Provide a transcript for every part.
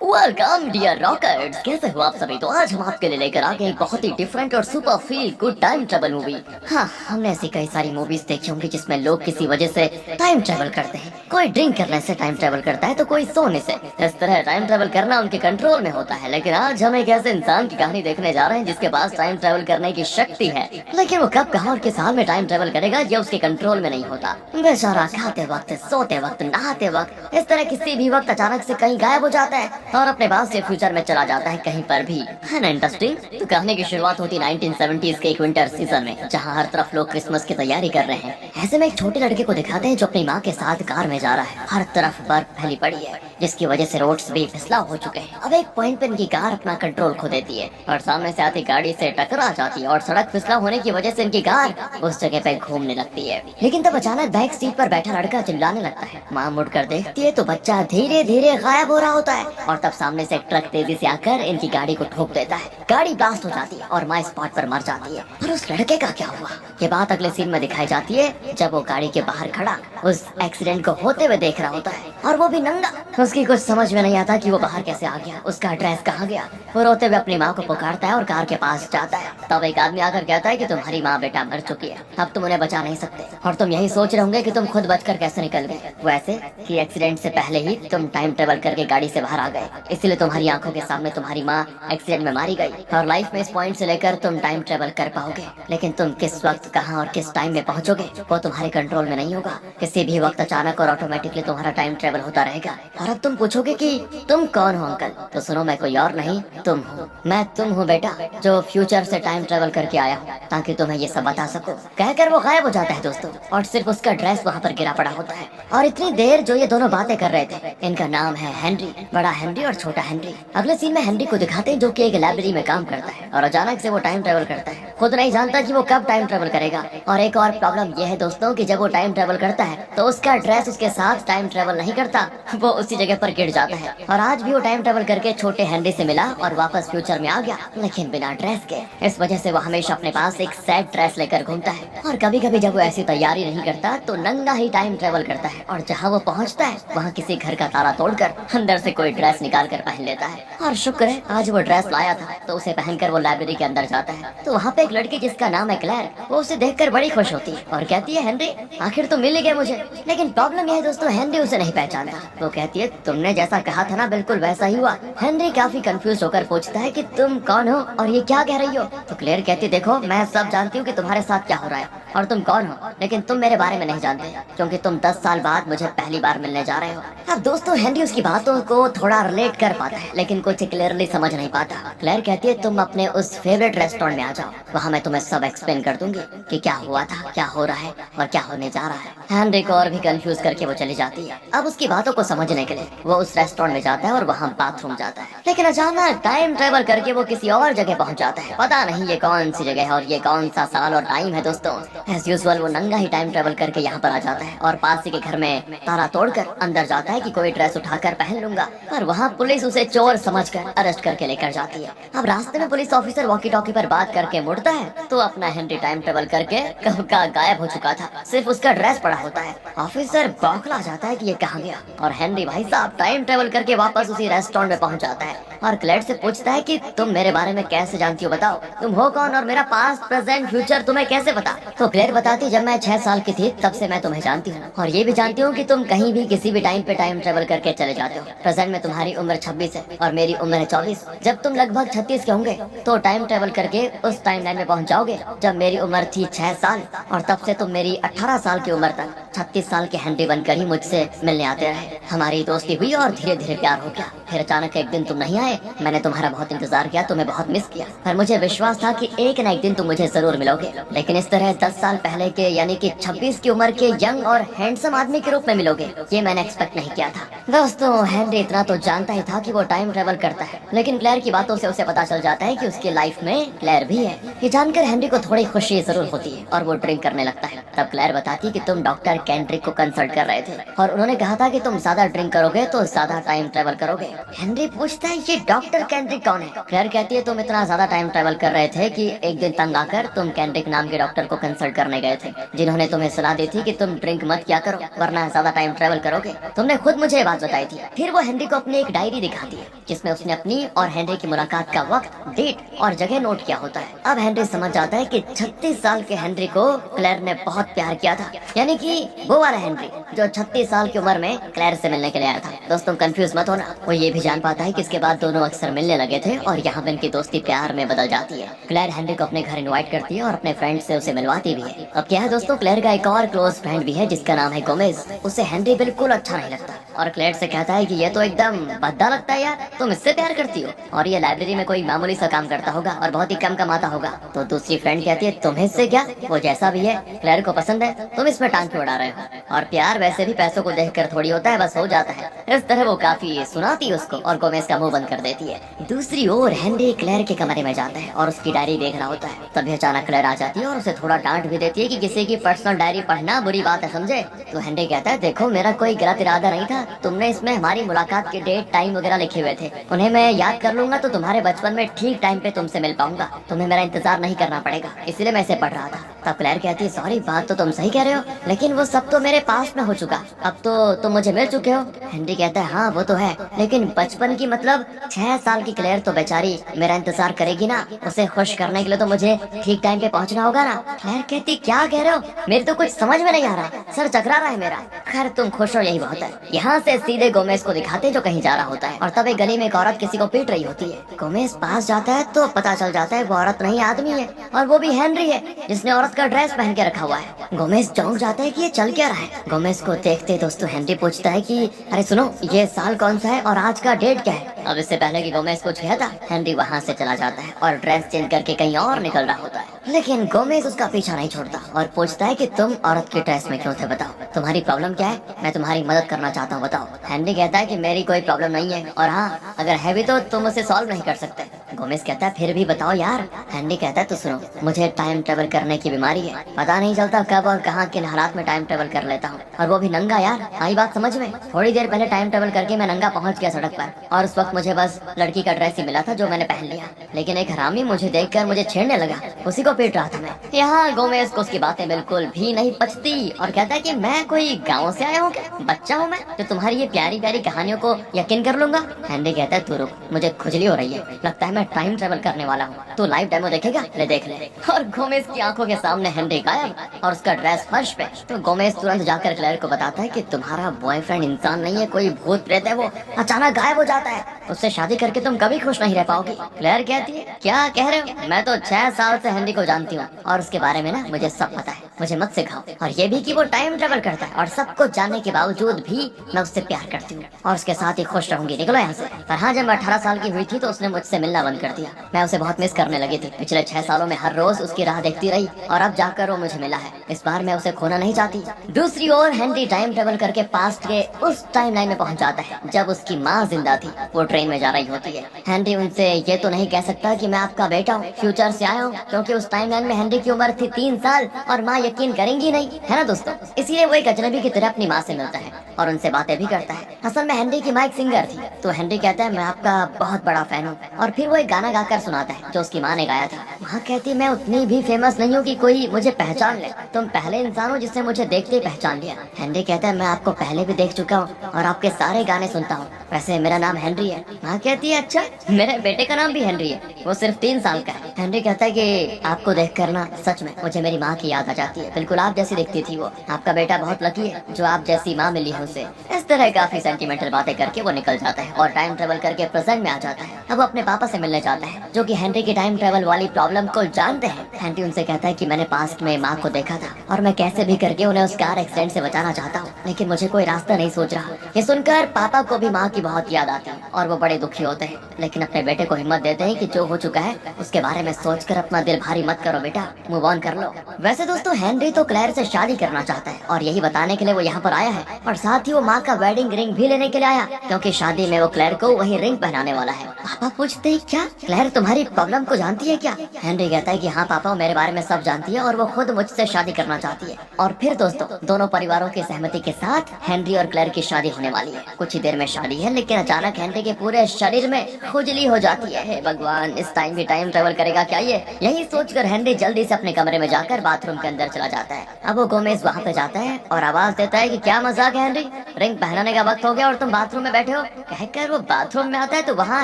Welcome dear rockers, कैसे हो आप सभी। तो आज हम आपके लिए लेकर आ गए एक बहुत ही डिफरेंट और super feel good time travel movie. हाँ, हमने ऐसी कई सारी मूवीज देखी होंगी जिसमें लोग किसी वजह से टाइम ट्रेवल करते हैं। कोई ड्रिंक करने से टाइम ट्रेवल करता है तो कोई सोने से। इस तरह टाइम ट्रेवल करना उनके कंट्रोल में होता है। लेकिन आज हम एक ऐसे इंसान की कहानी देखने जा रहे हैं जिसके पास टाइम ट्रेवल करने की शक्ति है, लेकिन वो कब कहाँ और किस हाल में टाइम ट्रेवल करेगा ये उसके कंट्रोल में नहीं होता। बेचारा खाते वक्त, सोते वक्त, नहाते वक्त, इस तरह किसी भी वक्त अचानक से कहीं गायब हो जाता है और अपने पास से फ्यूचर में चला जाता है कहीं पर भी। है ना इंटरेस्टिंग। तो कहानी की शुरुआत होती 1970s के एक विंटर सीजन में, जहाँ हर तरफ लोग क्रिसमस की तैयारी कर रहे हैं। ऐसे में एक छोटे लड़के को दिखाते हैं जो अपनी माँ के साथ कार में जा रहा है। हर तरफ बर्फ फैली पड़ी है जिसकी वजह से रोड्स भी फिसला हो चुके हैं। अब एक पॉइंट पे इनकी कार अपना कंट्रोल खो देती है और सामने से आती गाड़ी से टकरा जाती है और सड़क फिसला होने की वजह से इनकी कार उस जगह पे घूमने लगती है। लेकिन तब अचानक बैक सीट पर बैठा लड़का चिल्लाने लगता है। माँ मुड़कर देखती है तो बच्चा धीरे धीरे गायब हो रहा होता है और तब सामने से एक ट्रक तेजी से आकर इनकी गाड़ी को ठोक देता है। गाड़ी ब्लास्ट हो जाती है और माँ स्पॉट पर मर जाती है। पर उस लड़के का क्या हुआ, ये बात अगले सीन में दिखाई जाती है जब वो गाड़ी के बाहर खड़ा उस एक्सीडेंट को होते हुए देख रहा होता है और वो भी नंगा। उसकी कुछ समझ में नहीं आता कि वो बाहर कैसे आ गया, उसका एड्रेस कहाँ गया। वो रोते हुए अपनी माँ को पुकारता है और कार के पास जाता है। तब एक आदमी आकर कहता है कि तुम्हारी माँ बेटा मर चुकी है, अब तुम उन्हें बचा नहीं सकते और तुम यही सोच रहे होंगे कि तुम खुद बचकर कैसे निकल गए। वैसे कि एक्सीडेंट से पहले ही तुम टाइम ट्रेवल करके गाड़ी से बाहर आ गए, इसलिए तुम्हारी आंखों के सामने तुम्हारी माँ एक्सीडेंट में मारी गई और लाइफ में इस पॉइंट से लेकर तुम टाइम ट्रेवल कर पाओगे। लेकिन तुम किस वक्त, कहाँ और किस टाइम में पहुंचोगे वो तुम्हारे कंट्रोल में नहीं होगा। किसी भी वक्त अचानक और ऑटोमेटिकली तुम्हारा टाइम ट्रेवल होता रहेगा। और अब तुम पूछोगे कि तुम कौन हो अंकल, तो सुनो, मैं कोई और नहीं, तुम हो। मैं तुम हूँ बेटा, जो फ्यूचर से टाइम ट्रेवल करके आया हूँ ताकि तुम्हें ये सब बता सकूं। कहकर वो गायब हो जाता है दोस्तों और सिर्फ उसका ड्रेस वहाँ पर गिरा पड़ा होता है। और इतनी देर जो ये दोनों बातें कर रहे थे, इनका नाम है हेनरी, बड़ा हेनरी और छोटा हेनरी। अगले सीन में हेनरी को दिखाते हैं जो कि एक लाइब्रेरी में काम करता है और अचानक से वो टाइम ट्रेवल करता है। खुद नहीं जानता कि वो कब टाइम ट्रेवल करेगा। और एक और प्रॉब्लम ये है दोस्तों कि जब वो टाइम ट्रेवल करता है तो उसका ड्रेस उसके साथ टाइम ट्रेवल नहीं करता, वो उसी जगह पर गिर जाता है। और आज भी वो टाइम ट्रेवल करके छोटे हेनरी से मिला और वापस फ्यूचर में आ गया, लेकिन बिना ड्रेस के। इस वजह से वो हमेशा अपने पास एक सैड ड्रेस लेकर घूमता है और कभी कभी जब वो ऐसी तैयारी नहीं करता तो नंगा ही टाइम ट्रेवल करता है और जहाँ वो पहुँचता है वहाँ किसी घर का ताला तोड़कर अंदर से कोई ड्रेस निकाल कर पहन लेता है। और शुक्र है आज वो ड्रेस लाया था तो उसे पहनकर वो लाइब्रेरी के अंदर जाता है। तो वहाँ पे एक लड़की जिसका नाम है क्लेयर, वो उसे देखकर बड़ी खुश होती है और कहती है हेनरी आखिर तो मिल ही गए मुझे। लेकिन प्रॉब्लम यह है दोस्तों, हेनरी उसे नहीं पहचानता। वो कहती है तुमने जैसा कहा था ना बिल्कुल वैसा ही हुआ। हेनरी काफी कंफ्यूज होकर पूछता है कि तुम कौन हो और ये क्या कह रही हो। तो क्लेयर कहती देखो, मैं सब जानती हूँ कि तुम्हारे साथ क्या हो रहा है और तुम कौन हो, लेकिन तुम मेरे बारे में नहीं जानते क्योंकि तुम 10 साल बाद मुझे पहली बार मिलने जा रहे हो। अब दोस्तों हेनरी उसकी बातों को थोड़ा रिलेट कर पाता है लेकिन कुछ क्लियरली समझ नहीं पाता। क्लेयर कहती है तुम अपने उस फेवरेट रेस्टोरेंट में आ जाओ, वहाँ मैं तुम्हें सब एक्सप्लेन कर दूंगी कि क्या हुआ था, क्या हो रहा है और क्या होने जा रहा है। हेनरी को और भी कंफ्यूज करके वो चली जाती है। अब उसकी बातों को समझने के लिए वो उस रेस्टोरेंट में जाता है और वहाँ बाथरूम जाता है। लेकिन अचानक टाइम ट्रेवल करके वो किसी और जगह पहुँच जाता है। पता नहीं ये कौन सी जगह है और ये कौन सा साल और टाइम है दोस्तों। एज यूजुअल वो नंगा ही टाइम ट्रेवल करके यहाँ पर आ जाता है और पास ही के घर में ताला तोड़कर अंदर जाता है कि कोई ड्रेस उठाकर पहन लूंगा। पर वहाँ पुलिस उसे चोर समझकर अरेस्ट करके लेकर जाती है। अब रास्ते में पुलिस ऑफिसर वॉकी टॉकी पर बात करके मुड़ता है तो अपना हेनरी टाइम ट्रेवल करके कब का गायब हो चुका था, सिर्फ उसका ड्रेस पड़ा होता है। ऑफिसर बौखला जाता है कि ये कहाँ गया और हेनरी भाई साहब टाइम ट्रेवल करके वापस उसी रेस्टोरेंट में पहुंच जाता है और क्लेयर से पूछता है कि तुम मेरे बारे में कैसे जानती हो, बताओ तुम हो कौन और मेरा पास्ट प्रेजेंट फ्यूचर तुम्हें कैसे पता। तो क्लेयर बताती जब मैं 6 साल की थी तब से मैं तुम्हें जानती हूँ और ये भी जानती हूँ कि तुम कहीं भी किसी भी टाइम पे टाइम ट्रेवल करके चले जाते हो। प्रेजेंट में तुम्हारी उम्र 26 है और मेरी उम्र है 24। जब तुम लगभग 36 के होंगे तो टाइम ट्रेवल करके उस टाइम लाइन में पहुंच जाओगे जब मेरी उम्र थी 6 साल और तब से तुम मेरी 18 साल की उम्र तक 36 साल के हेनरी बनकर ही मुझसे मिलने आते रहे। हमारी दोस्ती हुई और धीरे धीरे प्यार हो गया। फिर अचानक एक दिन तुम नहीं आए, मैंने तुम्हारा बहुत इंतजार किया, तुम्हें बहुत मिस किया पर मुझे विश्वास था कि एक न एक दिन तुम मुझे जरूर मिलोगे। लेकिन इस तरह 10 साल पहले के यानी कि 26 की उम्र के यंग और हैंडसम आदमी के रूप में मिलोगे, ये मैंने एक्सपेक्ट नहीं किया था। दोस्तों हेनरी इतना तो जानता ही था कि वो टाइम ट्रेवल करता है, लेकिन क्लेयर की बातों से उसे पता चल जाता है कि उसकी लाइफ में क्लेयर भी है। ये जानकर हेनरी को थोड़ी खुशी जरूर होती है और वो ड्रिंक करने लगता है। तब क्लेयर बताती है कि तुम डॉक्टर केंड्रिक को कंसल्ट कर रहे थे और उन्होंने कहा था कि तुम ज्यादा ड्रिंक करोगे तो ज्यादा टाइम ट्रेवल करोगे। हेनरी पूछता है ये डॉक्टर केंड्रिक कौन है? क्लेयर कहती है तुम इतना ज्यादा टाइम ट्रेवल कर रहे थे कि एक दिन तंग आकर तुम केंड्रिक नाम के डॉक्टर को कंसल्ट करने गए थे, जिन्होंने तुम्हें सलाह दी थी कि तुम ड्रिंक मत किया करो वरना ज्यादा टाइम ट्रेवल करोगे। तुमने खुद मुझे ये बात बताई थी। फिर वो हेनरी को अपनी एक डायरी दिखाती है जिसमें उसने अपनी और हेनरी की मुलाकात का वक्त, डेट और जगह नोट किया होता है। अब हेनरी समझ जाता है कि 36 साल के हेनरी को क्लेयर ने बहुत प्यार किया था, यानी कि वो वाला हेनरी जो 36 साल की उम्र में क्लेयर से मिलने के लिए आया था। दोस्तों कंफ्यूज मत होना, वो ये भी जान पाता है कि इसके बाद दोनों अक्सर मिलने लगे थे और यहाँ पे इनकी दोस्ती प्यार में बदल जाती है। क्लेयर हेनरी को अपने घर इनवाइट करती है और अपने फ्रेंड से उसे मिलवाती भी है। अब क्या है दोस्तों, क्लेयर का एक और क्लोज फ्रेंड भी है जिसका नाम है गोमेज। उसे हेनरी बिल्कुल अच्छा नहीं लगता और क्लेयर से कहता है कि ये तो एकदम भद्दा लगता है यार, तुम इससे प्यार करती हो और ये लाइब्रेरी में कोई मामूली सा काम करता होगा और बहुत ही कम कमाता होगा। तो दूसरी फ्रेंड कहती है तुम्हें इससे क्या, वो जैसा भी है क्लेयर को पसंद है, तुम इसमें टांग क्यों अड़ा रहे हो, और प्यार वैसे भी पैसों को देखकर थोड़ी होता है, बस हो जाता है। इस तरह वो काफी सुनाती है उसको और गोमेज का मुंह बंद कर देती है। दूसरी ओर हेनरी क्लेयर के कमरे में जाता है और उसकी डायरी देख रहा होता है। तभी अचानक क्लेयर आ जाती है और उसे थोड़ा डांट भी देती है कि किसी की पर्सनल डायरी पढ़ना बुरी बात है, समझे। तो हेनरी कहता है देखो मेरा कोई गलत इरादा नहीं था, तुमने इसमें हमारी मुलाकात के डेट टाइम वगैरह लिखे हुए थे, उन्हें मैं याद कर लूंगा तो तुम्हारे बचपन में ठीक टाइम पे तुमसे मिल पाऊंगा, तुम्हें मेरा इंतजार नहीं करना पड़ेगा, इसलिए मैं इसे पढ़ रहा था। तब क्लेयर कहती है सॉरी, बात तो तुम सही कह रहे हो, लेकिन वो सब तो मेरे पास में हो चुका, अब तो तुम मुझे मिल चुके हो। हेनरी कहता है हाँ वो तो है, लेकिन बचपन की मतलब 6 साल की क्लेयर तो बेचारी मेरा इंतजार करेगी ना, उसे खुश करने के लिए तो मुझे ठीक टाइम पे पहुंचना होगा ना। क्लेयर कहती क्या कह रहे हो, मेरे तो कुछ समझ में नहीं आ रहा, सर चकरा रहा है मेरा। खैर तुम खुश हो यही बहुत है। यहाँ से सीधे गोमेज को दिखाते जो कहीं जा रहा होता है और तब एक गली में एक औरत किसी को पीट रही होती है। गोमेज पास जाता है तो पता चल जाता है वो औरत नहीं आदमी है और वो भी हेनरी है जिसने औरत का ड्रेस पहन के रखा हुआ है। गोमेज चौंक जाता है कि ये चल क्या रहा है। गोमेज को देखते दोस्तों हेनरी पूछता है कि अरे सुनो ये साल कौन सा है और आज का डेट क्या है। अब इससे पहले कि गोमेज कुछ कहता हेनरी वहाँ से चला जाता है और ड्रेस चेंज करके कहीं और निकल रहा होता है, लेकिन गोमेज उसका पीछा नहीं छोड़ता और पूछता है कि तुम औरत के ड्रेस में क्यों थे, बताओ तुम्हारी प्रॉब्लम क्या है, मैं तुम्हारी मदद करना चाहता हूँ, बताओ। हेनरी कहता है कि मेरी कोई प्रॉब्लम नहीं है और हाँ अगर है भी तो तुम उसे सॉल्व नहीं कर सकते। गोमेज कहता है फिर भी बताओ यार। हेनरी कहता है तो सुनो, मुझे टाइम ट्रेवल करने की बीमारी है, पता नहीं चलता कब और कहाँ किन हालात में टाइम ट्रेवल कर लेता हूँ, और वो भी नंगा यार। आई बात समझ में। थोड़ी देर पहले टाइम ट्रेवल करके मैं नंगा पहुँच गया सड़क पर और उस वक्त मुझे बस लड़की का ड्रेस ही मिला था जो मैंने पहन लिया, लेकिन एक हरामी मुझे देखकर मुझे छेड़ने लगा, उसी को पीट रहा था मैं। यहाँ गोमेज को उसकी बातें बिल्कुल भी नहीं पचती और कहता है कि मैं कोई गाँव से आया हूँ क्या, बच्चा हूँ मैं जो तुम्हारी ये प्यारी प्यारी कहानियों को यकीन कर लूंगा। हेनरी कहता है तू रुक, मुझे खुजली हो रही है, लगता है मैं टाइम ट्रेवल करने वाला हूँ, तो लाइव डेमो देखेगा, ले देख ले। और गोमेज की आंखों के सामने हेनरी गायब और उसका ड्रेस फर्श पे। तो गोमेज तुरंत जाकर क्लेयर को बताता है कि तुम्हारा बॉयफ्रेंड इंसान नहीं है, कोई भूत प्रेत है, वो अचानक गायब हो जाता है, उससे शादी करके तुम कभी खुश नहीं रह पाओगी। क्लेयर कहती है क्या कह रहे हो, मैं तो 6 साल से हेनरी को जानती हूँ और उसके बारे में ना मुझे सब पता है, मुझे मत सिखाओ, और ये भी कि वो टाइम ट्रेवल करता है और सब कुछ जानने के बावजूद भी मैं उससे प्यार करती हूँ और उसके साथ ही खुश रहूंगी, निकलो यहाँ से। पर हाँ जब मैं 18 साल की हुई थी तो उसने मुझसे मिलना बंद कर दिया, मैं उसे बहुत मिस करने लगी थी, पिछले 6 सालों में हर रोज उसकी राह देखती रही और अब जाकर वो मुझे मिला है, इस बार मैं उसे खोना नहीं चाहती। दूसरी ओर हेनरी टाइम ट्रेवल करके पास्ट के उस टाइम लाइन में पहुंच जाता है जब उसकी माँ जिंदा थी, वो ट्रेन में जा रही होती है। हेनरी उनसे ये तो नहीं कह सकता कि मैं आपका बेटा हूँ, फ्यूचर से आया हूँ, क्योंकि उस टाइम लाइन में हेनरी की उम्र थी 3 साल और माँ यकीन करेंगी नहीं, है ना दोस्तों। इसलिए वो एक अजनबी की तरह अपनी माँ से मिलता है और उनसे बातें भी करता है। असल में हेनरी की माँ एक सिंगर थी, तो हेनरी कहता है मैं आपका बहुत बड़ा फैन हूँ, और फिर वो एक गाना गाकर सुनाता है जो उसकी माँ ने गाया था। माँ कहती मैं उतनी भी फेमस नहीं हूँ कि कोई मुझे पहचान ले, तुम पहले इंसान हो जिसने मुझे देखते ही पहचान लिया। हेनरी कहता है मैं आपको पहले भी देख चुका हूँ और आपके सारे गाने सुनता हूँ, वैसे मेरा नाम हेनरी है। माँ कहती है अच्छा, मेरे बेटे का नाम भी हेनरी है, वो सिर्फ 3 साल का है। हेनरी कहता है कि आपको देख कर ना सच में मुझे मेरी माँ की याद आ जाती है, बिल्कुल आप जैसी दिखती थी वो, आपका बेटा बहुत लकी है जो आप जैसी माँ मिली है उसे। इस तरह काफी सेंटिमेंटल बातें करके वो निकल जाता है और टाइम ट्रेवल करके प्रेजेंट में आ जाता है। अब वो अपने पापा से मिलने जाता है जो कि हेनरी की टाइम ट्रेवल वाली प्रॉब्लम को जानते हैं। हेनरी उनसे कहता है कि मैंने पास्ट में माँ को देखा था और मैं कैसे भी करके उन्हें उस कार एक्सीडेंट से बचाना चाहता हूँ, लेकिन मुझे कोई रास्ता नहीं सूझ रहा। ये सुनकर पापा को भी माँ की बहुत याद आती है और वो बड़े दुखी होते हैं, लेकिन अपने बेटे को हिम्मत देते हैं कि जो हो चुका है उसके बारे में सोचकर अपना दिल भारी मत करो बेटा, मूव ऑन कर लो। वैसे दोस्तों हेनरी तो क्लेयर से शादी करना चाहता है और यही बताने के लिए वो यहाँ पर आया है, और साथ ही वो माँ का वेडिंग रिंग भी लेने के लिए आया, क्योंकि शादी में वो क्लेयर को वही रिंग पहनाने वाला है। पापा पूछते हैं क्या क्लेयर तुम्हारी प्रॉब्लम को जानती है क्या? हेनरी कहता है कि हाँ पापा, मेरे बारे में सब जानती है और वो खुद मुझसे शादी करना चाहती है। और फिर दोस्तों दोनों परिवारों की सहमति के साथ हेनरी और क्लेयर की शादी होने वाली है। कुछ ही देर में शादी है, लेकिन अचानक हेनरी के पूरे शरीर में खुजली हो जाती है। हे भगवान, इस टाइम भी टाइम ट्रेवल करेगा क्या ये? यही सोचकर हेनरी जल्दी से अपने कमरे में जाकर बाथरूम के अंदर चला जाता है। अब वो गोमेज वहाँ पे जाता है और आवाज देता है कि क्या मजाक है हेनरी, रिंग पहनाने का वक्त हो गया और तुम बाथरूम में बैठे हो। कहकर वो बाथरूम में आता है तो वहाँ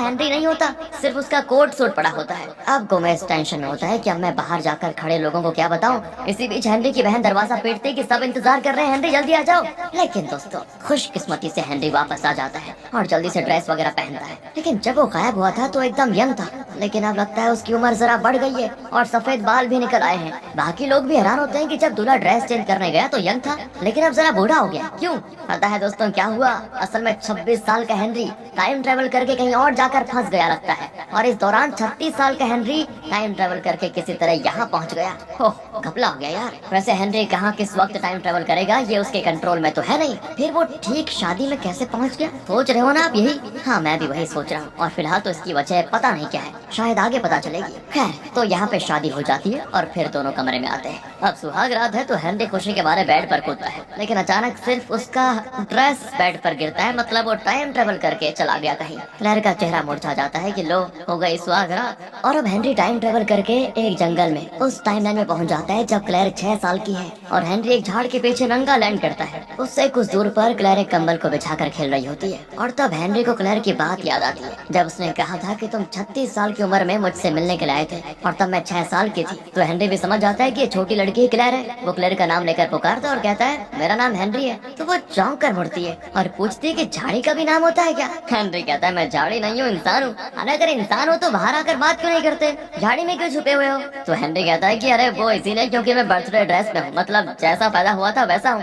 हेनरी नहीं होता, सिर्फ उसका कोट सूट पड़ा होता है। अब गोमेज टेंशन में होता है कि अब मैं बाहर जाकर खड़े लोगों को क्या बताऊं। इसी बीच हेनरी की बहन दरवाजा पीटती है कि सब इंतजार कर रहे हैं, हेनरी जल्दी आ जाओ। लेकिन दोस्तों खुशकिस्मती से हेनरी वापस आ जाता है और जल्दी से ड्रेस वगैरह पहनता है। लेकिन जब वो गायब हुआ था तो एकदम यंग था, लेकिन अब लगता है उसकी उम्र जरा बढ़ गई है और सफेद बाल भी निकल आए हैं। बाकी लोग भी हैरान होते हैं कि जब दूल्हा ड्रेस चेंज करने गया तो यंग था, लेकिन अब जरा बूढ़ा हो गया। क्यों? पता है दोस्तों क्या हुआ? असल में 26 साल का हेनरी टाइम ट्रेवल करके कहीं और जाकर फंस गया लगता है, और इस दौरान 36 साल का हेनरी टाइम ट्रेवल करके किसी तरह यहाँ पहुँच गया। ओह, घपला हो गया यार। वैसे हेनरी कहाँ किस वक्त टाइम ट्रेवल करेगा ये उसके कंट्रोल में तो है नहीं, फिर वो ठीक शादी में कैसे पहुँच गया? सोच रहे हो ना आप यही? हाँ, मैं भी वही सोच रहा हूँ, और फिलहाल तो इसकी वजह पता नहीं क्या है, शायद आगे पता चलेगी। खैर, तो यहाँ पे शादी हो जाती है और फिर दोनों कमरे में आते हैं। अब सुहाग रात है तो हेनरी खुशी के मारे बेड पर कूदता है, लेकिन अचानक सिर्फ उसका ड्रेस बेड पर गिरता है, मतलब वो टाइम ट्रेवल करके चला गया कहीं। क्लेयर का चेहरा मुरझा जाता है कि लो, हो गई सुहाग रात। और अब हेनरी टाइम ट्रेवल करके एक जंगल में उस टाइमलाइन में पहुंच जाता है जब क्लेयर 6 साल की है, और हेनरी एक झाड़ के पीछे नंगा लैंड करता है। उससे कुछ दूर पर क्लेयर एक कंबल को बिछाकर खेल रही होती है, और तब हेनरी को क्लेयर की बात याद आती है जब उसने कहा था कि तुम 36 साल की उम्र में मुझसे मिलने के लिए आए थे और तब मैं 6 साल की थी। तो हेनरी भी समझ जाता है कि ये छोटी लड़की क्लेयर है। वो क्लेयर का नाम लेकर पुकारता है और कहता है मेरा नाम हेनरी है। तो वो चौंक कर मुड़ती है और पूछती है कि झाड़ी का भी नाम होता है क्या? हेनरी कहता है मैं झाड़ी नहीं हूँ, इंसान हूँ। अगर इंसान हो तो बाहर आकर बात क्यों नहीं करते, झाड़ी में क्यों छुपे हुए हो? तो हेनरी कहता है कि अरे वो इसीलिए क्योंकि मैं बर्थडे ड्रेस में हूँ, मतलब जैसा पैदा हुआ था वैसा हूँ।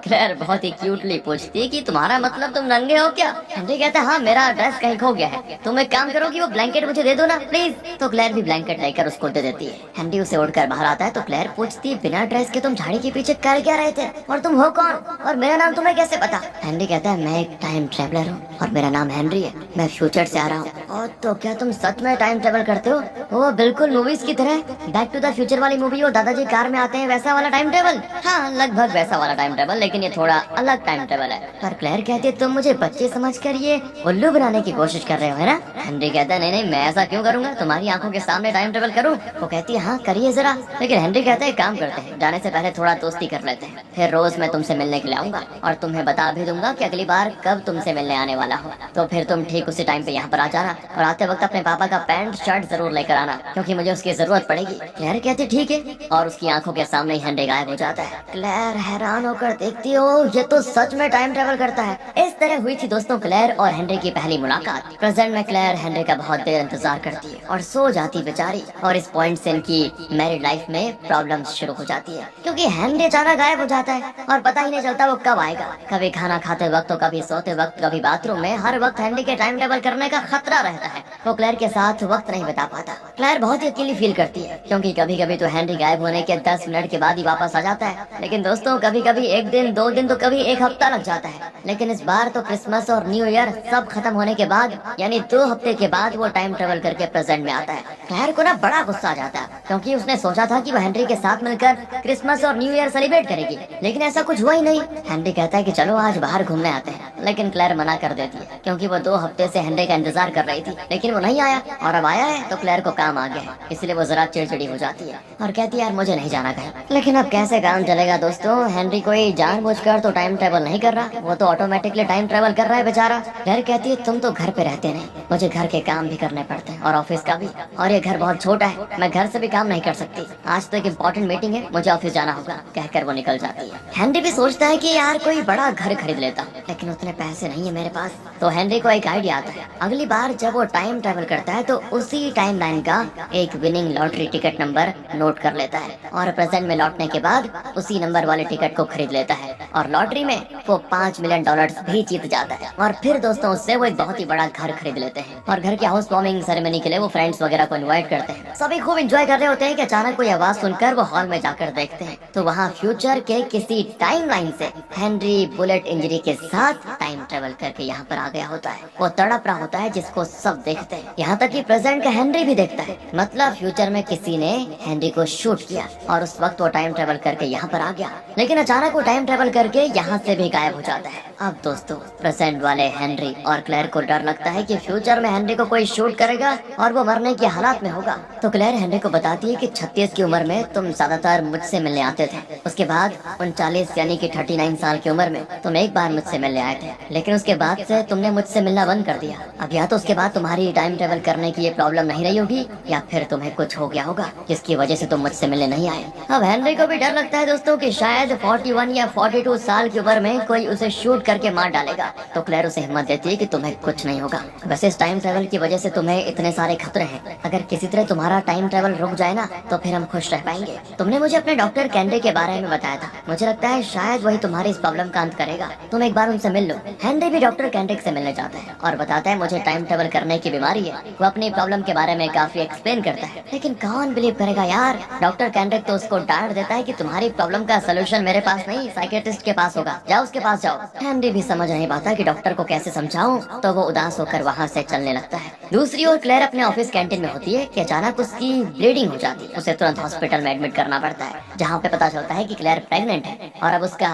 क्लेयर बहुत ही क्यूटली पूछती है कि तुम्हारा मतलब तुम नंगे हो क्या? हेनरी कहता है हाँ, मेरा ड्रेस कहीं खो गया है, तुम एक काम करो कि वो ब्लैंकेट मुझे दे दो ना प्लीज। तो क्लेयर भी ब्लैंकेट लेकर उसको दे देती है। हेनरी उसे उड़कर बाहर आता है तो क्लेयर पूछती है बिना ड्रेस के तुम झाड़ी के पीछे कर क्या रहे थे, और तुम हो कौन, और मेरा नाम तुम्हें कैसे पता? हेनरी कहता है मैं एक टाइम ट्रेवलर हूँ और मेरा नाम हेनरी है, मैं फ्यूचर से आ रहा हूँ। और तो क्या तुम सच में टाइम ट्रेवल करते हो? वो बिल्कुल मूवीज की तरह, बैक टू द फ्यूचर वाली मूवी, वो दादाजी कार में आते हैं वैसा वाला टाइम ट्रेवल? हाँ, लगभग वैसा वाला टाइम ट्रेवल, लेकिन ये थोड़ा अलग टाइम ट्रेवल है। पर क्लेयर कहती है तुम मुझे बच्चे समझकर ये उल्लू बनाने की कोशिश कर रहे हो, है ना? हेनरी कहता है नहीं नहीं, मैं ऐसा क्यों करूंगा, तुम्हारी आंखों के सामने टाइम ट्रेवल करूं? वो कहती है हाँ करिए जरा। लेकिन हेनरी कहता है काम करते हैं, जाने से पहले थोड़ा दोस्ती कर लेते हैं, फिर रोज मैं तुमसे मिलने के लिए आऊंगा और तुम्हें बता भी दूंगा कि अगली बार कब तुमसे मिलने आने वाला हो। तो फिर तुम ठीक उसी टाइम पे यहाँ पर आ जाना, और आते वक्त अपने पापा का पैंट शर्ट जरूर लेकर आना, क्योंकि मुझे उसकी जरूरत पड़ेगी। क्लेयर कहती ठीक है, और उसकी आंखों के सामने ही हेनरी गायब हो जाता है। क्लेयर हैरान होकर देखती हो ये तो सच में टाइम ट्रेवल करता है। इस तरह हुई थी दोस्तों क्लेयर और हेनरी की पहली मुलाकात। प्रेजेंट में क्लेयर हेनरी का बहुत देर इंतजार करती है और सो जाती बेचारी, और इस पॉइंट से इनकी मैरिड लाइफ में प्रॉब्लम्स शुरू हो जाती है, क्योंकि हेनरी अचानक गायब हो जाता है और पता ही नहीं चलता वो कब आएगा। कभी खाना खाते वक्त तो कभी सोते वक्त, कभी बाथरूम में, हर वक्त हेनरी के टाइम ट्रेवल करने का खतरा रहता है। वो क्लेयर के साथ वक्त नहीं बिता पाता। क्लेयर बहुत ही अकेली फील करती है, क्योंकि कभी कभी तो हेनरी गायब होने के 10 मिनट के बाद ही वापस आ जाता है, लेकिन दोस्तों कभी कभी 1 दिन 2 दिन तो कभी 1 हफ्ता लग जाता है। लेकिन इस बार तो क्रिसमस और न्यू ईयर सब खत्म होने के बाद, यानी 2 हफ्ते के बाद वो टाइम ट्रेवल करके प्रेजेंट में आता है। क्लेयर को ना बड़ा गुस्सा आ जाता है, क्योंकि उसने सोचा था कि वो हेनरी के साथ मिलकर क्रिसमस और न्यू ईयर सेलिब्रेट करेगी, लेकिन ऐसा कुछ हुआ ही नहीं। हेनरी कहता है कि चलो आज बाहर घूमने आते हैं, लेकिन क्लेयर मना कर देती है, क्योंकि वो 2 हफ्ते से हेनरी का इंतजार कर रही थी, लेकिन वो नहीं आया, और अब आया है तो क्लेयर को काम आ गया है, इसलिए वो जरा चिड़चिड़ी हो जाती है और कहती है यार मुझे नहीं जाना कहीं। लेकिन अब कैसे काम चलेगा दोस्तों, हेनरी कोई जानबूझकर तो टाइम ट्रेवल नहीं कर रहा, वो तो ऑटोमेटिकली टाइम ट्रेवल कर रहा है बेचारा। क्लेयर कहती है तुम तो घर पे रहते नहीं, मुझे घर के काम भी करने पड़ते हैं और ऑफिस का भी, और ये घर बहुत छोटा है, मैं घर से भी काम नहीं कर सकती, आज तो एक इम्पोर्टेंट मीटिंग है, मुझे ऑफिस जाना होगा, कहकर वो निकल जाती है। हेनरी भी सोचता है कि यार कोई बड़ा घर खरीद लेता, लेकिन उतने पैसे नहीं है मेरे पास। तो हेनरी को एक आइडिया आता है, अगली बार जब वो टाइम टाइम ट्रेवल करता है तो उसी टाइम लाइन का एक winning lottery ticket number note कर लेता है और प्रेजेंट में लौटने के बाद उसी नंबर वाले टिकट को खरीद लेता है और लॉटरी में वो $5 मिलियन भी जीत जाता है। और फिर दोस्तों उससे वो एक बहुत ही बड़ा घर खरीद लेते हैं और घर की हाउस वार्मिंग सेरेमनी के लिए वो फ्रेंड्स वगैरह को इनवाइट करते हैं। सभी खूब एंजॉय कर रहे होते हैं कि अचानक कोई आवाज सुनकर वो हॉल में जाकर देखते हैं तो वहाँ फ्यूचर के किसी टाइम लाइन से हेनरी बुलेट इंजरी के साथ टाइम ट्रेवल करके यहाँ पर आ गया होता है। वो तड़प रहा होता है जिसको सब देखते हैं, यहाँ तक कि प्रेजेंट का हेनरी भी देखता है। मतलब फ्यूचर में किसी ने हेनरी को शूट किया और उस वक्त वो टाइम ट्रेवल करके यहाँ पर आ गया, लेकिन अचानक वो टाइम ट्रेवल करके यहाँ से भी गायब हो जाता है। अब दोस्तों प्रेजेंट वाले हेनरी और क्लेयर को डर लगता है कि फ्यूचर में हेनरी को कोई शूट करेगा और वो मरने के हालात में होगा। तो क्लेयर हेनरी को बताती है कि 36 की उम्र में तुम ज्यादातर मुझसे मिलने आते थे, उसके बाद 39 यानी कि 39 साल की उम्र में तुम एक बार मुझसे मिलने आए थे, लेकिन उसके बाद से तुमने मुझसे मिलना बंद कर दिया। अब या तो उसके बाद तुम्हारी टाइम ट्रेवल करने की ये प्रॉब्लम नहीं रही होगी या फिर तुम्हें कुछ हो गया होगा जिसकी वजह से तुम मुझसे मिलने नहीं आए। अब हेनरी को भी डर लगता है दोस्तों कि शायद 41 या 42 साल की उम्र में कोई उसे शूट करके मार डालेगा। तो क्लेयर उसे हिम्मत देती है कि तुम्हें कुछ नहीं होगा, वैसे इस टाइम ट्रेवल की वजह से तुम्हें इतने सारे खतरे हैं, अगर किसी तरह तुम्हारा टाइम ट्रेवल रुक जाए ना तो फिर हम खुश रह पाएंगे। तुमने मुझे अपने डॉक्टर कैंडे के बारे में बताया था, मुझे लगता है शायद वही तुम्हारी इस प्रॉब्लम का अंत करेगा, तुम एक बार उनसे मिल लो। हेनरी भी डॉक्टर कैंडे से मिलने जाता है और बताता है मुझे टाइम ट्रेवल करने की बीमारी है। वो अपनी प्रॉब्लम के बारे में काफी एक्सप्लेन करता है, लेकिन कौन बिलीव करेगा यार। डॉक्टर कैंडे तो उसको डांट देता है कि तुम्हारी प्रॉब्लम का सोल्यूशन मेरे पास नहीं साइकियाट्रिस्ट के पास होगा, जाओ उसके पास जाओ। हेनरी भी समझ नहीं पाता कि डॉक्टर को कैसे समझाऊं, तो वो उदास होकर वहाँ से चलने लगता है। दूसरी ओर क्लेयर अपने ऑफिस कैंटीन में होती है कि अचानक उसकी ब्लीडिंग हो जाती है, उसे तुरंत हॉस्पिटल में एडमिट करना पड़ता है, जहाँ पे पता चलता है कि क्लेयर प्रेग्नेंट है और अब उसका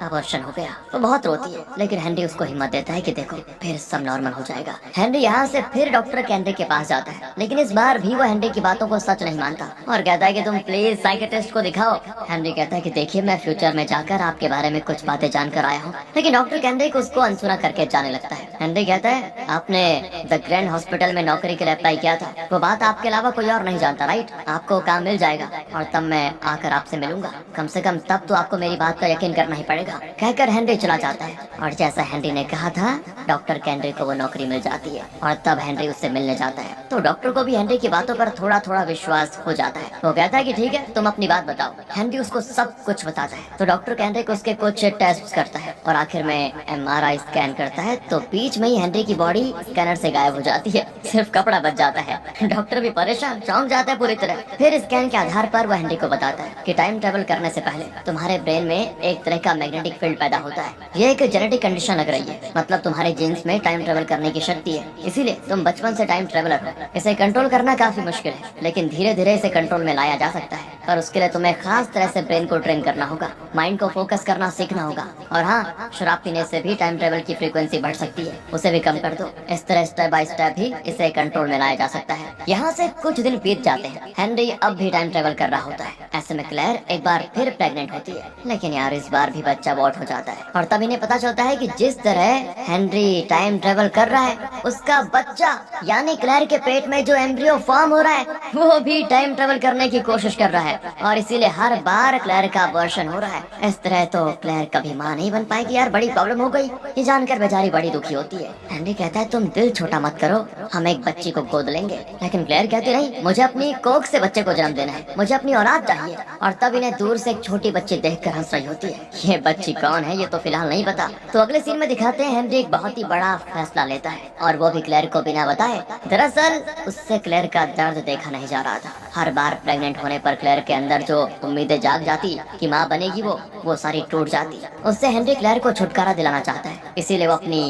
अबॉर्शन हो गया। वो बहुत रोती है, लेकिन हेनरी उसको हिम्मत देता है कि देखो फिर सब नॉर्मल हो जाएगा। हेनरी यहाँ से फिर डॉक्टर कैंडे के पास जाता है, लेकिन इस बार भी वो हेनरी की बातों को सच नहीं मानता और कहता है कि तुम प्लीज साइकियाट्रिस्ट को दिखाओ। हेनरी कहता है कि देखिए मैं फ्यूचर में जाकर आपके बारे में कुछ बातें जानकर आया हूँ, लेकिन डॉक्टर कैंडे को उसको अनसुना करके जाने लगता है। हेनरी कहता है आपने द ग्रैंड हॉस्पिटल में नौकरी के लिए अप्लाई किया था, वो बात आपके अलावा कोई और नहीं जानता, राइट? आपको काम मिल जाएगा और तब मैं आकर आपसे मिलूंगा, कम से कम तब तो आपको मेरी बात का यकीन करना ही पड़ेगा। कहकर हेनरी चला जाता है और जैसा हेनरी ने कहा था डॉक्टर कैंडे को वो नौकरी मिल जाती है और तब हेनरी उससे मिलने जाता है। तो डॉक्टर को भी हेनरी की बातों पर थोड़ा थोड़ा विश्वास हो जाता है। वो कहता है कि ठीक है तुम अपनी बात बताओ। हेनरी उसको सब कुछ बताता है। तो डॉक्टर कैंडे को उसके कुछ टेस्ट करता है और आखिर में MRI स्कैन करता है, तो बीच में ही हेनरी की बॉडी स्कैनर से गायब हो जाती है, सिर्फ कपड़ा बच जाता है। डॉक्टर भी परेशान चौंक जाता है पूरी तरह। फिर स्कैन के आधार पर वो हेनरी को बताता है कि टाइम ट्रेवल करने से पहले तुम्हारे ब्रेन में एक तरह का मैग्नेटिक फील्ड पैदा होता है, ये एक जेनेटिक कंडीशन लग रही है, मतलब तुम्हारे जीन्स में टाइम ट्रेवल करने की शक्ति है, इसीलिए तुम बचपन से टाइम ट्रेवलर हो। इसे कंट्रोल करना काफी मुश्किल है, लेकिन धीरे धीरे इसे कंट्रोल में लाया जा सकता है, पर उसके लिए तुम्हें खास तरह से ब्रेन को ट्रेन करना होगा, माइंड को फोकस करना सीखना होगा। और हाँ, शराब पीने से भी टाइम ट्रेवल की फ्रीक्वेंसी बढ़ सकती है, उसे भी कम कर दो। इस तरह स्टेप बाय स्टेप ही इसे कंट्रोल में लाया जा सकता है। यहाँ से कुछ दिन बीत जाते हैं, हेनरी अब भी टाइम ट्रेवल कर रहा होता है। ऐसे में क्लेयर एक बार फिर प्रेग्नेंट होती है, लेकिन यार इस बार भी बच्चा अबॉर्ट हो जाता है और तब इन्हें पता चलता है कि जिस तरह हेनरी टाइम ट्रेवल कर रहा है, उसका बच्चा यानी क्लेयर के पेट में जो एम्ब्रियो फॉर्म हो रहा है वो भी टाइम ट्रेवल करने की कोशिश कर रहा है और इसीलिए हर बार क्लेयर का अबॉर्शन हो रहा है। इस तरह तो क्लेयर कभी माँ नहीं बन पाएगी यार, बड़ी प्रॉब्लम हो गई। ये जानकर बेचारी बड़ी दुखी होती है। हेनरी कहता है तुम दिल छोटा मत करो, हम एक बच्ची को गोद लेंगे, लेकिन क्लेयर कहती नहीं, मुझे अपनी कोख से बच्चे को जन्म देना है, मुझे अपनी औलाद चाहिए। और तब इन्हें दूर से एक छोटी बच्ची देखकर हंस रही होती है। ये बच्ची कौन है ये तो फिलहाल नहीं पता। तो अगले सीन में दिखाते हैं हेनरी एक बहुत ही बड़ा फैसला लेता है और वो भी क्लेयर को बिना बताए। दरअसल उससे क्लेयर का दर्द देखा नहीं जा रहा था। हर बार प्रेग्नेंट होने पर क्लेयर के अंदर जो उम्मीदें जाग जाती कि माँ बनेगी वो सारी टूट जाती। उससे हेनरी क्लेयर को छुटकारा दिलाना चाहता है, इसीलिए वो अपनी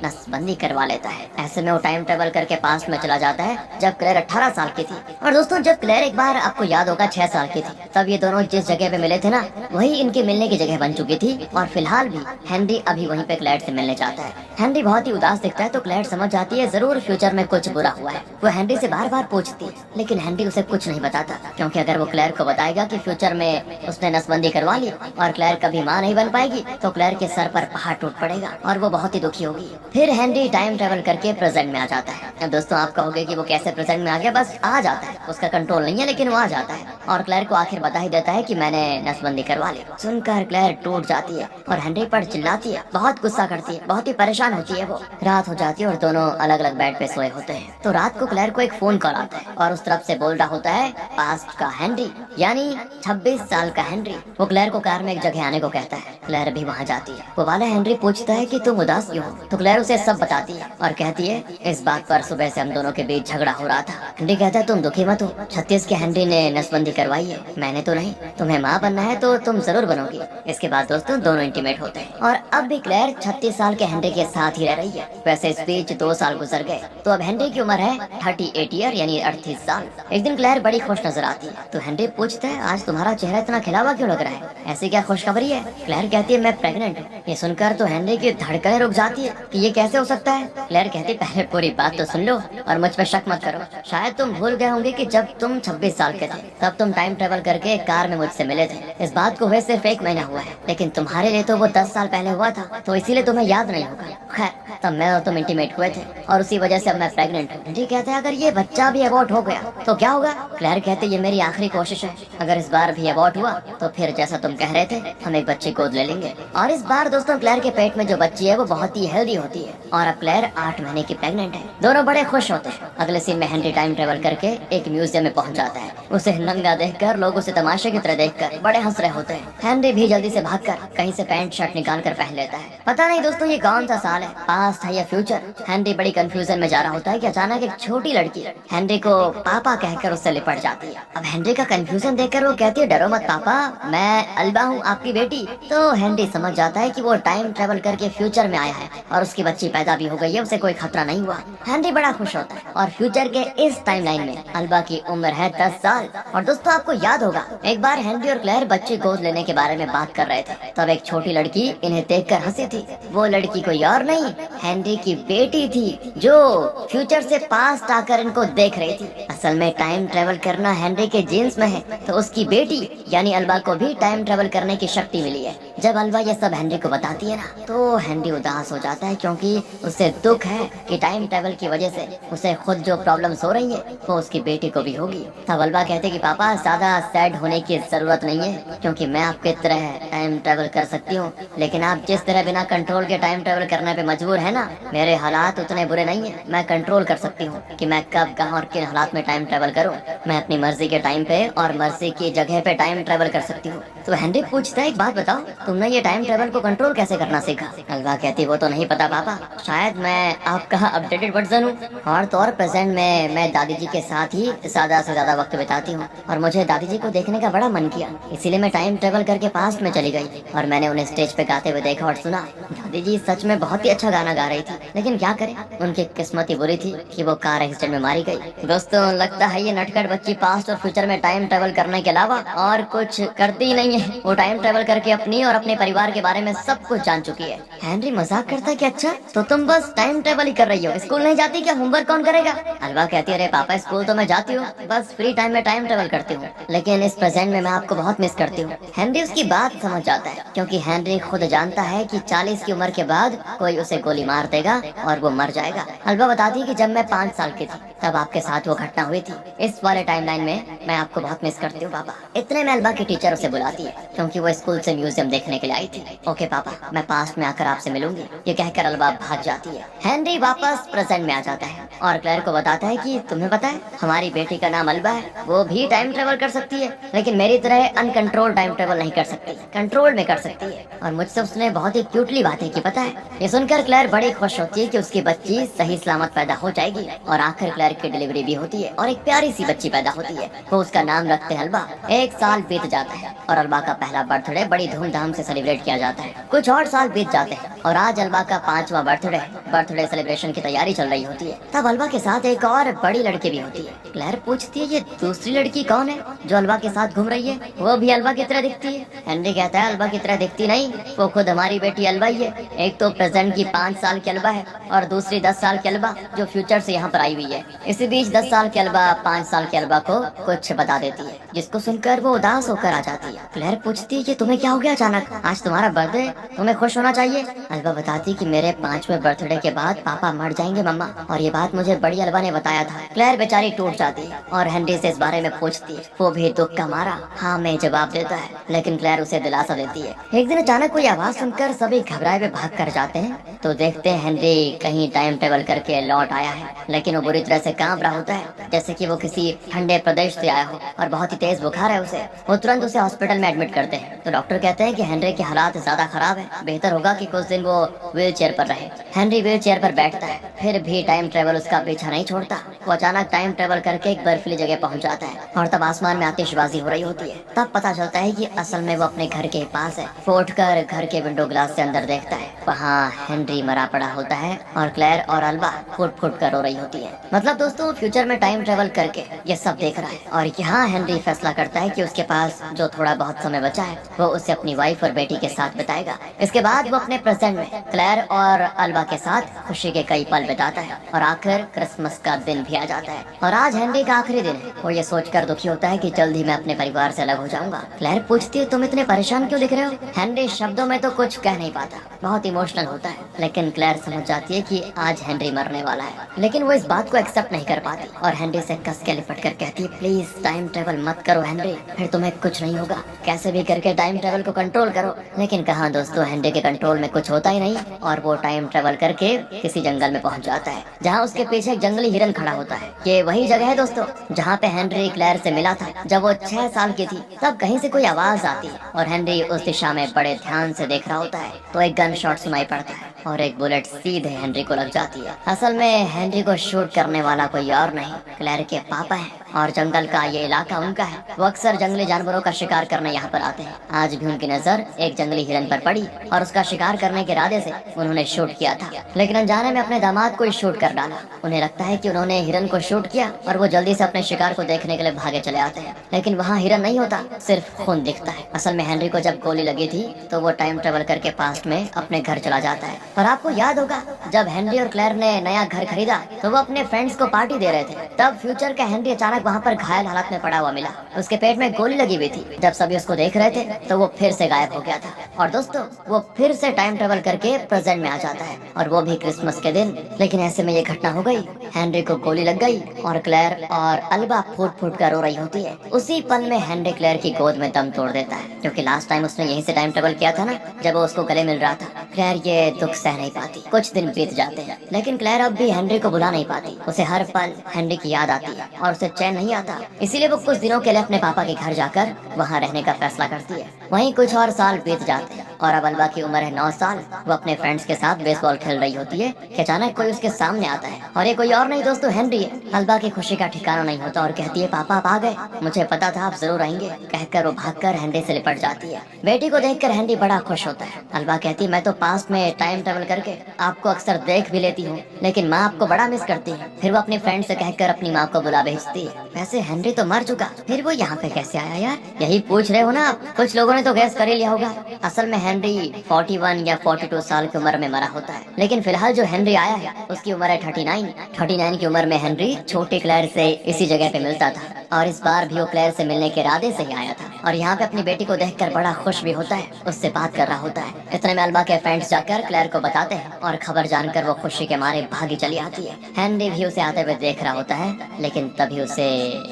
नसबंदी करवा लेता है। ऐसे में वो टाइम ट्रेवल करके पास्ट में चला जाता है जब क्लेयर 18 साल की थी। और दोस्तों जब क्लेयर एक बार आपको याद होगा 6 साल की थी, तब ये दोनों जिस जगह पे मिले थे ना वही इनके मिलने की जगह बन चुकी थी और फिलहाल भी हेनरी अभी वहीं पे क्लेयर से मिलने जाता है। हेनरी बहुत ही उदास दिखता है तो क्लेयर समझ जाती है जरूर फ्यूचर में कुछ बुरा हुआ है। वो हेनरी से बार बार पूछती है, लेकिन हेनरी उसे कुछ नहीं नहीं बताता, क्योंकि अगर वो क्लेयर को बताएगा कि फ्यूचर में उसने नसबंदी करवा ली और क्लेयर कभी माँ नहीं बन पाएगी, तो क्लेयर के सर पर पहाड़ टूट पड़ेगा और वो बहुत ही दुखी होगी। फिर हेनरी टाइम ट्रेवल करके प्रेजेंट में आ जाता है। अब दोस्तों आप कहोगे कि वो कैसे प्रेजेंट में आ गया? बस आ जाता है, उसका कंट्रोल नहीं है, लेकिन वो आ जाता है और क्लेयर को आखिर बता ही देता है कि मैंने नसबंदी करवा ली। सुनकर क्लेयर टूट जाती है और हेनरी पर चिल्लाती है, बहुत गुस्सा करती है, बहुत ही परेशान होती है वो। रात हो जाती है और दोनों अलग अलग बेड पे सोए होते हैं। तो रात को क्लेयर को एक फोन कॉल आता है और उस तरफ से बोल रहा होता है पास्ट का हेनरी, यानी 26 साल का हेनरी। वो क्लेयर को कार में एक जगह आने को कहता है। क्लेयर भी वहाँ जाती है। वो वाला हेनरी पूछता है कि तुम उदास क्यों हो? तो क्लेयर उसे सब बताती है और कहती है इस बात पर सुबह से हम दोनों के बीच झगड़ा हो रहा था। हेनरी कहता है तुम दुखी मत हो, 36 के हेनरी ने नसबंदी करवाई है, मैंने तो नहीं। तुम्हें माँ बनना है तो तुम जरूर बनोगी। इसके बाद दोस्तों दोनों इंटीमेट होते हैं और अब भी क्लेयर 36 साल के हेनरी के साथ ही रह रही है। वैसे इस बीच 2 साल गुजर गए, तो अब हेनरी की उम्र है 38 ईयर यानी 38 साल। एक दिन क्लेयर बड़ी खुश नजर आती है, तो हेनरी पूछता है आज तुम्हारा चेहरा इतना खिला हुआ क्यों लग रहा है? ऐसी क्या खुशखबरी है? क्लेयर कहती है मैं प्रेग्नेंट हूँ। ये सुनकर तो हेनरी की धड़कनें रुक जाती है कि ये कैसे हो सकता है। क्लेयर कहती पहले पूरी बात तो सुन लो और मुझ पर शक मत करो। शायद तुम भूल गए होंगे कि जब तुम 26 साल के थे तब तुम टाइम ट्रेवल करके कार में मुझसे मिले थे। इस बात को हुए सिर्फ 1 महीना हुआ है, लेकिन तुम्हारे लिए तो वो 10 साल पहले हुआ था, तो इसीलिए तुम्हें याद नहीं होगा। खैर तब मैं और तुम इंटीमेट हुए थे और उसी वजह से अब मैं प्रेग्नेंट हूँ। हेनरी कहते हैं अगर ये बच्चा भी अबॉर्ट हो गया तो क्या होगा? क्लेयर कहते ये मेरी आखिरी कोशिश है, अगर इस बार भी अबॉर्ट हुआ तो फिर जैसा तुम कह रहे थे हम एक बच्चे गोद ले लेंगे। और इस बार दोस्तों क्लेयर के पेट में जो बच्ची है वो बहुत ही हेल्दी होती है और अब क्लेयर 8 महीने की प्रेग्नेंट है। दोनों बड़े खुश होते हैं। अगले सीन में हेनरी टाइम ट्रेवल करके एक म्यूजियम में पहुंच जाता है। उसे नंगा देखकर लोग उसे तमाशे की तरह देखकर बड़े हंस रहे होते हैं। हेनरी भी जल्दी से भागकर कहीं से पैंट शर्ट निकाल कर पहन लेता है। पता नहीं दोस्तों ये कौन सा साल है, पास्ट है या फ्यूचर? हेनरी बड़ी कंफ्यूजन में जा रहा होता है कि अचानक एक छोटी लड़की हेनरी को पापा कहकर उससे लिपट जाती है। अब हेनरी का कंफ्यूजन देखकर वो कहती है डरो मत पापा, मैं अल्बा हूँ आपकी बेटी। तो हेनरी समझ जाता है कि वो टाइम ट्रेवल करके फ्यूचर में आया है और उसकी बच्ची पैदा भी हो गई है, उसे कोई खतरा नहीं हुआ। हेनरी बड़ा खुश होता है और फ्यूचर के इस टाइमलाइन में अल्बा की उम्र है 10 साल। और दोस्तों आपको याद होगा एक बार हेनरी और क्लेयर बच्चे गोद लेने के बारे में बात कर रहे थे, तब एक छोटी लड़की इन्हें देखकर हंसी थी। वो लड़की कोई और नहीं हेनरी की बेटी थी जो फ्यूचर से पास्ट आकर इनको देख रही थी। असल में टाइम ट्रेवल करना हेनरी के जीन्स में है, तो उसकी बेटी यानी अल्बा को भी टाइम ट्रेवल करने की शक्ति मिली है। जब अल्बा ये सब हेनरी को बताती है ना तो हेनरी उदास हो जाता है, क्योंकि उसे दुख है कि टाइम ट्रेवल की वजह से उसे खुद जो प्रॉब्लम्स हो रही है वो उसकी बेटी को भी होगी। तब अल्बा कहते कि पापा ज्यादा सैड होने की जरूरत नहीं है, क्योंकि मैं आपके तरह टाइम ट्रेवल कर सकती हूँ, लेकिन आप जिस तरह बिना कंट्रोल के टाइम ट्रेवल करने पे मजबूर है ना, मेरे हालात उतने बुरे नहीं है। मैं कंट्रोल कर सकती हूँ कि मैं कब कहाँ और किन हालात में टाइम ट्रेवल करूँ। मैं अपनी मर्जी के टाइम पे और मर्जी की जगह पे टाइम ट्रेवल कर सकती हूँ। तो हेनरी पूछता है एक बात बताओ, तुमने ये टाइम ट्रेवल को कंट्रोल कैसे करना सीखा? अल्बा कहती वो तो नहीं पता पापा, शायद मैं आपका अपडेटेड वर्जन हूँ और तो और प्रेजेंट में मैं दादी जी के साथ ही ज्यादा से ज्यादा वक्त बिताती हूँ और मुझे दादी जी को देखने का बड़ा मन किया, इसीलिए मैं टाइम ट्रेवल करके पास्ट में चली गई और मैंने उन्हें स्टेज पे गाते हुए देखा और सुना। दादी जी सच में बहुत ही अच्छा गाना गा रही थी, लेकिन क्या करें उनकी किस्मत ही बुरी थी कि वो कार एक्सीडेंट में मारी गई। दोस्तों लगता है ये नटखट बच्ची पास्ट और फ्यूचर में टाइम ट्रेवल करने के अलावा और कुछ करती ही नहीं है। वो टाइम ट्रेवल करके अपनी और अपने परिवार के बारे में सब कुछ जान चुकी है। हेनरी मजाक करता है कि अच्छा तो तुम बस टाइम ट्रेवल ही कर रही हो, स्कूल नहीं जाती क्या? होमवर्क कौन करेगा? अल्बा कहती है अरे पापा स्कूल तो मैं जाती हूँ, बस फ्री टाइम में टाइम ट्रेवल करती हूँ, लेकिन इस प्रेजेंट में मैं आपको बहुत मिस करती हूँ। हेनरी उसकी बात समझ जाता है, क्योंकि हेनरी खुद जानता है कि 40 की उम्र के बाद कोई उसे गोली मार देगा और वो मर जाएगा। अल्बा बताती है कि जब मैं 5 साल की थी तब आपके साथ वो घटना हुई थी। इस वाले टाइमलाइन में मैं आपको बहुत मिस करती हूँ पापा। इतने में अल्बा की टीचर उसे बुलाती है, क्योंकि वो स्कूल से म्यूजियम देखने के लिए आई थी। ओके पापा, मैं पास्ट में आकर आपसे मिलूंगी, ये कहकर अल्बा भाग जाती है। हेनरी वापस प्रेजेंट में आ जाता है और क्लेयर को बताता है कि तुम्हें पता है हमारी बेटी का नाम अल्बा है, वो भी टाइम ट्रेवल कर सकती है, लेकिन मेरी तरह अनकंट्रोल टाइम ट्रेवल नहीं कर सकती, कंट्रोल में कर सकती है। और मुझसे उसने बहुत ही क्यूटली बातें की पता है। ये सुनकर क्लेयर बड़ी खुश होती है कि उसकी बच्ची सही सलामत पैदा हो जाएगी और आखिर क्लेयर की डिलीवरी भी होती है और एक प्यारी सी बच्ची पैदा होती है। वो उसका नाम रखते हैं अल्बा। 1 साल बीत जाता है और अल्बा का पहला बर्थडे बड़ी धूमधाम से सेलिब्रेट किया जाता है। कुछ और साल बीत जाते हैं और आज अल्बा का 5वां बर्थडे सेलिब्रेशन की तैयारी चल रही होती है। तब अल्बा के साथ एक और बड़ी लड़की भी होती है। क्लेयर पूछती है ये दूसरी लड़की कौन है जो अल्बा के साथ घूम रही है? वो भी अल्बा की तरह दिखती है। हेनरी कहता है अल्बा की तरह दिखती नहीं, वो खुद हमारी बेटी अल्बा ही है। एक तो प्रेजेंट की 5 साल की अल्बा है और दूसरी 10 साल की अल्बा जो फ्यूचर से यहाँ पर आई हुई है। इसी बीच 10 साल की अल्बा 5 साल की अल्बा को कुछ बता देती है, जिसको सुनकर वो उदास होकर आ जाती है। क्लेयर पूछती है कि तुम्हें क्या हो गया अचानक? आज तुम्हारा बर्थडे, तुम्हें खुश होना चाहिए। अल्बा बताती कि मेरे 5वें बर्थडे के बाद पापा मर जाएंगे मम्मा, और ये बात मुझे बड़ी अल्बा ने बताया था। क्लेयर बेचारी टूट जाती है और हेनरी से इस बारे में पूछती है। वो भी दुख का मारा हाँ में जवाब देता है, लेकिन क्लेयर उसे दिलासा देती है। एक दिन अचानक कोई आवाज सुनकर सभी घबराए हुए भाग कर जाते हैं तो देखते हैं हेनरी कहीं टाइम ट्रेवल करके लौट आया है, लेकिन वो बुरी तरह से कांप रहा होता है, जैसे कि वो किसी ठंडे प्रदेश से आया हो और बहुत ही तेज बुखार है उसे। वो तुरंत उसे हॉस्पिटल में एडमिट करते हैं तो डॉक्टर कहते हैं कि हेनरी के हालात ज्यादा खराब है, बेहतर होगा कि कुछ दिन वो व्हील चेयर पर रहे। हेनरी व्हील चेयर पर बैठता है, फिर भी टाइम ट्रेवल उसका पीछा नहीं छोड़ता। वो अचानक टाइम ट्रेवल करके एक बर्फीली जगह पहुंच जाता है और तब आसमान में आतिशबाजी हो रही होती है। तब पता चलता है कि असल में वो अपने घर के पास है। वो उठकर घर के विंडो ग्लास से अंदर देखता है, वहाँ हेनरी मरा पड़ा होता है और क्लेयर और अल्बा फुट फुट कर रो रही होती है। मतलब दोस्तों फ्यूचर में टाइम ट्रेवल करके ये सब देख रहा है और यहाँ हेनरी फैसला करता है कि उसके पास जो थोड़ा बहुत समय बचा है वो उसे अपनी वाइफ और बेटी के साथ बिताएगा। इसके बाद वो अपने प्रेजेंट में क्लेयर और अल्बा के साथ खुशी के कई पल बिताता है और आखिर क्रिसमस का दिन भी आ जाता है और आज हेनरी का आखिरी दिन है। वो ये सोचकर दुखी होता है कि जल्द ही मैं अपने परिवार से अलग हो जाऊंगा। क्लेयर पूछती है तुम इतने परेशान क्यों दिख रहे हो? हेनरी शब्दों में तो कुछ कह नहीं पाता, बहुत इमोशनल होता है, लेकिन क्लेयर समझ जाती है कि आज हेनरी मरने वाला है। लेकिन वो इस बात को एक्सेप्ट नहीं कर पाती और हेनरी से कस के लिपट कर कहती है प्लीज टाइम ट्रेवल मत करो हेनरी, फिर तुम्हें कुछ नहीं होगा, कैसे भी करके टाइम ट्रेवल को कंट्रोल करो। लेकिन कहाँ दोस्तों, हेनरी के कंट्रोल में कुछ होता ही नहीं और वो टाइम ट्रेवल करके किसी जंगल में पहुंच जाता है जहाँ उसके पीछे एक जंगली हिरन खड़ा होता है। ये वही जगह है दोस्तों जहाँ पे हेनरी क्लेयर से मिला था जब वो 6 साल की थी। तब कहीं से कोई आवाज आती है और हेनरी उस दिशा में बड़े ध्यान से देख रहा होता है तो एक गन शॉट सुनाई पड़ता है और एक बुलेट सीधे हेनरी को लग जाती है। असल में हेनरी को शूट करने वाला कोई और नहीं, क्लेयर के पापा है और जंगल का ये इलाका उनका है। वो अक्सर जंगली जानवरों का शिकार करने यहाँ पर आते हैं। आज भी उनकी नजर एक जंगली हिरन पर पड़ी और उसका शिकार करने के इरादे से उन्होंने शूट किया था, लेकिन अनजाने में अपने दामाद को ही शूट कर डाला। उन्हें लगता है कि उन्होंने हिरन को शूट किया और वो जल्दी से अपने शिकार को देखने के लिए भागे चले आते हैं, लेकिन वहाँ हिरन नहीं होता, सिर्फ खून दिखता है। असल में हेनरी को जब गोली लगी थी तो वो टाइम ट्रेवल करके पास्ट में अपने घर चला जाता है। और आपको याद होगा जब हेनरी और क्लेयर ने नया घर खरीदा तो वो अपने फ्रेंड्स को पार्टी दे रहे थे। तब फ्यूचर का हेनरी अचानक वहाँ पर घायल हालत में पड़ा हुआ मिला, उसके पेट में गोली लगी हुई थी। जब सभी उसको देख रहे थे तो वो फिर से गायब हो गया था और दोस्तों वो फिर से टाइम ट्रेवल करके प्रेजेंट में आ जाता है और वो भी क्रिसमस के दिन। लेकिन ऐसे में ये घटना हो गई, हेनरी को गोली लग गई और क्लेयर और अल्बा फूट फूट कर रो रही होती है। उसी पल में हेनरी क्लेयर की गोद में दम तोड़ देता है, क्योंकि लास्ट टाइम उसने यहीं से टाइम ट्रेवल किया था ना जब वो उसको गले मिल रहा था। क्लेयर ये दुख सह नहीं पाती। कुछ दिन बीत जाते हैं लेकिन क्लेयर अब भी हेनरी को भुला नहीं पाती। उसे हर पल हेनरी की याद आती है और उसे चैन नहीं आता, इसीलिए वो कुछ दिनों के लिए अपने पापा के घर जाकर वहाँ रहने का फैसला करती है। वहीं कुछ और साल बीत जाते हैं और अब अल्बा की उम्र है 9 साल। वो अपने फ्रेंड्स के साथ बेसबॉल खेल रही होती है कि अचानक कोई उसके सामने आता है और ये कोई और नहीं दोस्तों हेनरी है। अल्बा की खुशी का ठिकाना नहीं होता और कहती है पापा आप आ गए, मुझे पता था आप जरूर आएंगे। कहकर वो भागकर हेनरी से लिपट जाती है। बेटी को देखकर हेनरी बड़ा खुश होता है। अल्बा कहती मैं तो पास्ट में टाइम ट्रेवल करके आपको अक्सर देख भी लेती हूँ, लेकिन माँ आपको बड़ा मिस करती है। फिर वो अपनी फ्रेंड से कहकर अपनी माँ को बुला भेजती है। वैसे हेनरी तो मर चुका, फिर वो यहाँ पे कैसे आया यार? यही पूछ रहे हो ना आप? कुछ लोगों ने तो गैस कर ही लिया होगा। असल में हेनरी 41 या 42 साल की उम्र में मरा होता है, लेकिन फिलहाल जो हेनरी आया है उसकी उम्र है 39 की उम्र में हेनरी छोटी क्लेयर से इसी जगह पे मिलता था और इस बार भी वो क्लेयर से मिलने के इरादे से ही आया था और यहाँ पे अपनी बेटी को देखकर बड़ा खुश भी होता है, उससे बात कर रहा होता है। इतने में अल्बा के फ्रेंड्स जाकर क्लेयर को बताते हैं और खबर जानकर वो खुशी के मारे भागी चली आती है। हेनरी भी उसे आते हुए देख रहा होता है, लेकिन तभी उसे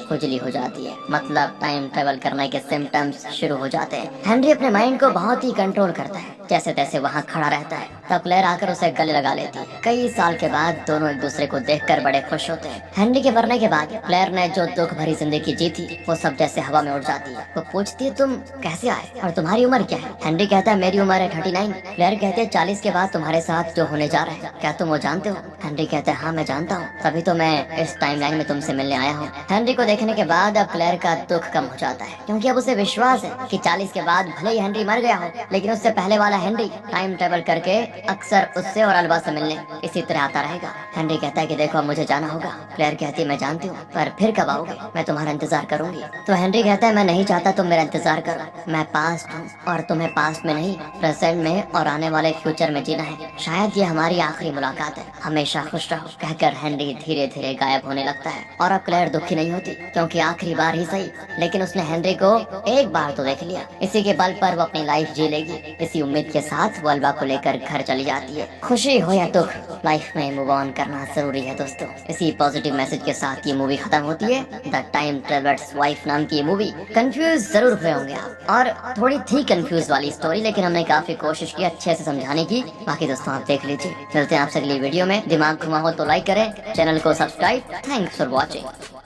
खुजली हो जाती है, मतलब टाइम ट्रेवल करने के सिम्टम्स शुरू हो जाते हैं। हेनरी अपने माइंड को बहुत ही कंट्रोल करता है, जैसे तैसे वहाँ खड़ा रहता है तब क्लेयर आकर उसे गले लगा लेती है। कई साल के बाद दोनों एक दूसरे को देखकर बड़े खुश होते हैं। हेनरी के मरने के बाद क्लेयर ने जो दुख भरी जिंदगी जी थी वो सब जैसे हवा में उड़ जाती है। वो पूछती है तुम कैसे आए और तुम्हारी उम्र क्या है? हेनरी कहता है मेरी उम्र है 39। क्लेयर कहती है 40 के बाद तुम्हारे साथ जो होने जा रहा है क्या तुम वो जानते हो? हेनरी कहता है हाँ मैं जानता हूँ, तभी तो मैं इस टाइमलाइन में तुमसे मिलने आया हूँ। हेनरी को देखने के बाद अब क्लेयर का दुख कम हो जाता है, क्योंकि अब उसे विश्वास है कि 40 के बाद भले ही हेनरी मर गया हो, लेकिन उससे पहले वाला हेनरी टाइम ट्रेवल करके अक्सर उससे और अल्बा से मिलने इसी तरह आता रहेगा। हेनरी कहता है कि देखो अब मुझे जाना होगा। क्लेयर कहती है मैं जानती हूँ, पर फिर कब आओगे? मैं तुम्हारा इंतजार करूंगी। तो हेनरी कहता है मैं नहीं चाहता तुम मेरा इंतजार करो। मैं पास्ट हूँ और तुम्हें पास्ट में नहीं प्रेजेंट में और आने वाले फ्यूचर में जीना है। शायद ये हमारी आखिरी मुलाकात है, हमेशा खुश रहो। कहकर हेनरी धीरे धीरे गायब होने लगता है। और अब क्लेयर दुखी नहीं होती, क्योंकि आखिरी बार ही सही, लेकिन उसने हेनरी को एक बार तो देख लिया। इसी के बल पर वो अपनी लाइफ जी लेगी। इसी उम्मीद के साथ वो अल्बा को लेकर घर चली जाती है। खुशी हो या दुख, लाइफ में मूव ऑन करना जरूरी है दोस्तों। इसी पॉजिटिव मैसेज के साथ ये मूवी खत्म होती है। द टाइम ट्रेवलर्स वाइफ नाम की ये मूवी। कंफ्यूज जरूर हुए होंगे आप, और थोड़ी थी कंफ्यूज वाली स्टोरी, लेकिन हमने काफी कोशिश की अच्छे से समझाने की। बाकी दोस्तों आप देख लीजिए। मिलते हैं आपसे अगली वीडियो में। दिमाग घुमा हो तो लाइक करें, चैनल को सब्सक्राइब। Thanks for watching.